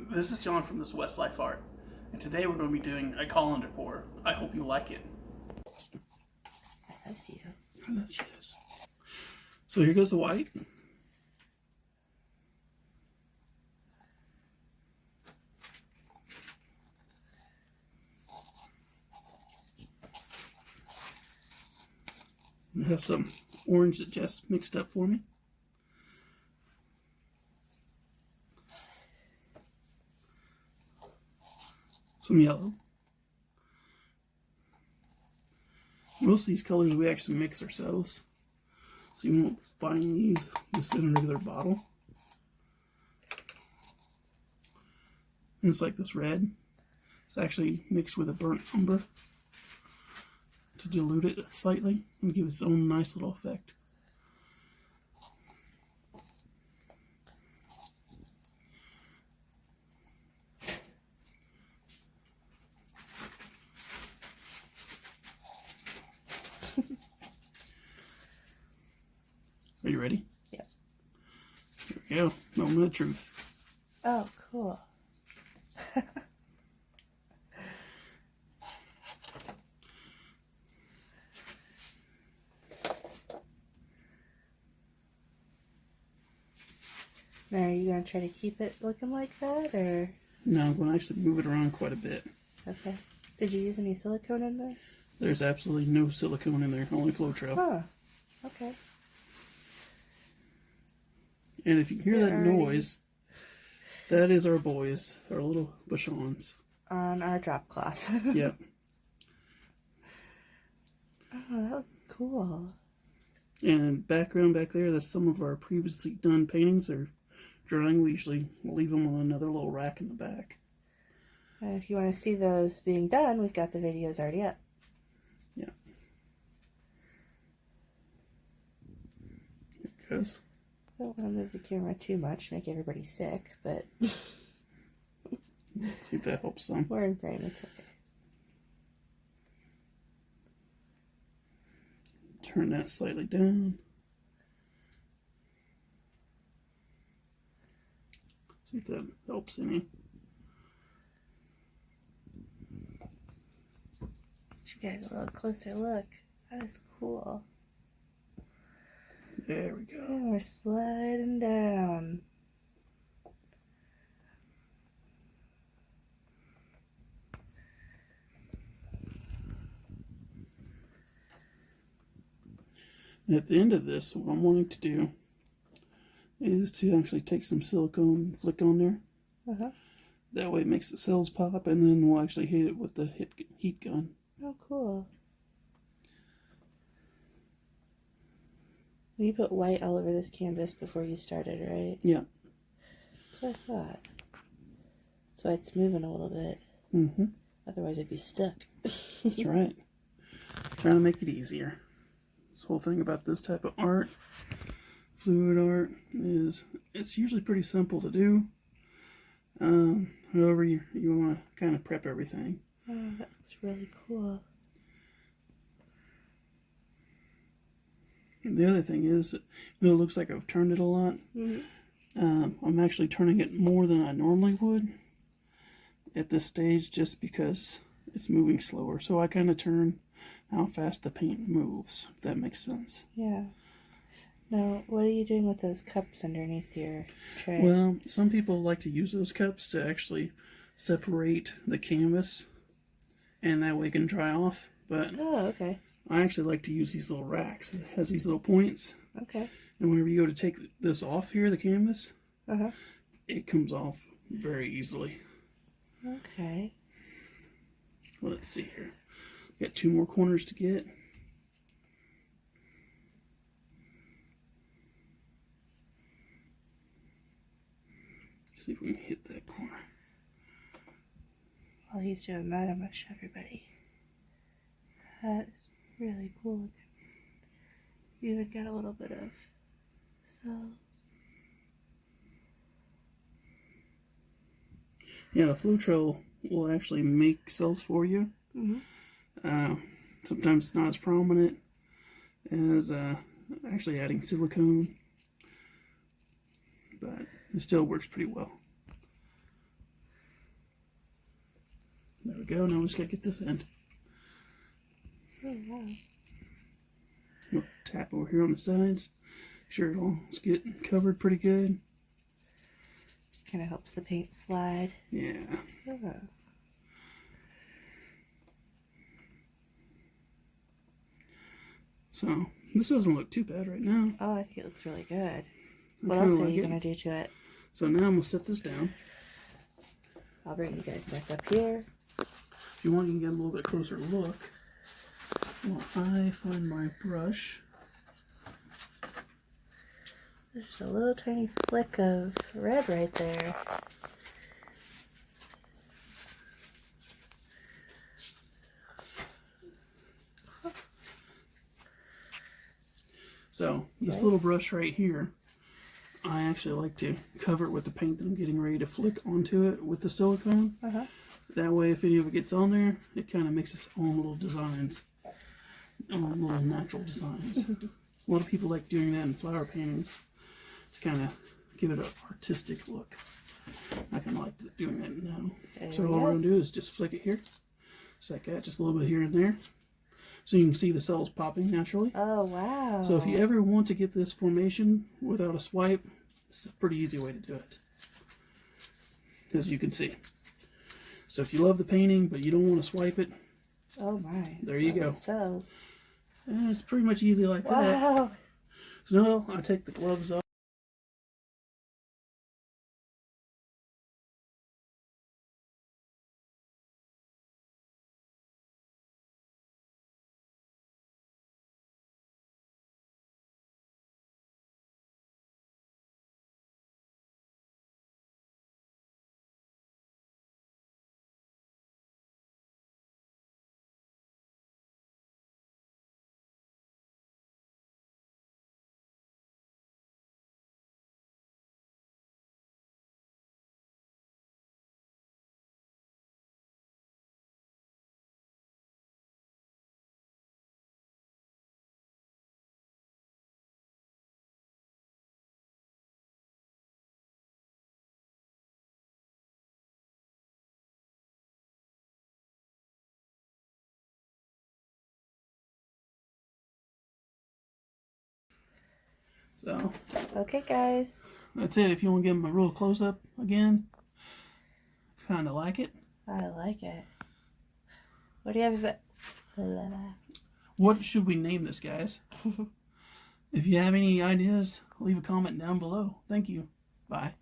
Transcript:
This is John from This West Life Art, and today we're going to be doing a colander pour. I hope you like it. That's you. Oh, that's yes. So here goes the white. I have some orange that Jess mixed up for me. Some yellow. Most of these colors we actually mix ourselves, so you won't find these just in a regular bottle. And it's like this red. It's actually mixed with a burnt umber to dilute it slightly and give its own nice little effect. Are you ready? Yep. Here we go. Moment of truth. Oh, cool. Now, are you going to try to keep it looking like that, or? No, I'm going to actually move it around quite a bit. Okay. Did you use any silicone in this? There's absolutely no silicone in there, only Floetrol. Huh. Okay. And if you hear that noise, that is our boys, our little bushons. On our drop cloth. Yep. Oh, that looks cool. And background back there, that's some of our previously done paintings. They're drying. We usually leave them on another little rack in the back. If you want to see those being done, we've got the videos already up. Yeah. Here it goes. I don't want to move the camera too much, make everybody sick, but See if that helps some. we're in frame, it's okay. Turn that slightly down. See if that helps any. Get you guys a little closer look. That is cool. There we go. And we're sliding down. At the end of this, what I'm wanting to do is to actually take some silicone and flick on there. That way it makes the cells pop, and then we'll actually hit it with the heat gun. Oh, cool. You put white all over this canvas before you started, right? Yeah. That's what I thought. That's why it's moving a little bit. Mm-hmm. Otherwise it'd be stuck. That's right. Trying to make it easier. This whole thing about this type of art, fluid art, is it's usually pretty simple to do. However, you want to kind of prep everything. Oh, that's really cool. And the other thing is, it looks like I've turned it a lot. I'm actually turning it more than I normally would at this stage, just because it's moving slower. So I kind of turn how fast the paint moves, if that makes sense. Yeah. Now, what are you doing with those cups underneath your tray? Well, some people like to use those cups to actually separate the canvas, and that way it can dry off. But oh, okay. I actually like to use these little racks. It has these little points. Okay. And whenever you go to take this off here, the canvas, it comes off very easily. Okay. Let's see here. Got 2 more corners to get. See if we can hit that corner. While he's doing that, I'm going to show everybody. That is really cool looking. You even got a little bit of cells. Yeah, the Floetrol will actually make cells for you. Sometimes it's not as prominent as actually adding silicone, but it still works pretty well. There we go. Now we just gotta get this end. Oh, wow. We'll tap over here on the sides. Sure it'll get covered pretty good. Kind of helps the paint slide. Yeah. Oh. So this doesn't look too bad right now. Oh, I think it looks really good. What I else kinda are you like going to do to it? So now I'm gonna set this down. I'll bring you guys back up here. If you want, you can get a little bit closer look. While I find my brush. There's just a little tiny flick of red right there. So this little brush right here, I actually like to cover it with the paint that I'm getting ready to flick onto it with the silicone. That way, if any of it gets on there, it kind of makes its own little designs, own little natural designs. A lot of people like doing that in flower paintings to kind of give it an artistic look. I kind of like doing that now. So all we're going to do is just flick it here, just like that, just a little bit here and there. So you can see the cells popping naturally. Oh, wow. So if you ever want to get this formation without a swipe, it's a pretty easy way to do it, as you can see. So if you love the painting, but you don't want to swipe it, oh my. there you go. Cells. And it's pretty much easy like that. Wow. So now I take the gloves off. So Okay, guys. that's it. If you want to give them a real close-up again, kind of like it. I like it. What do you have to say? What should we name this, guys? If you have any ideas, leave a comment down below. Thank you. Bye.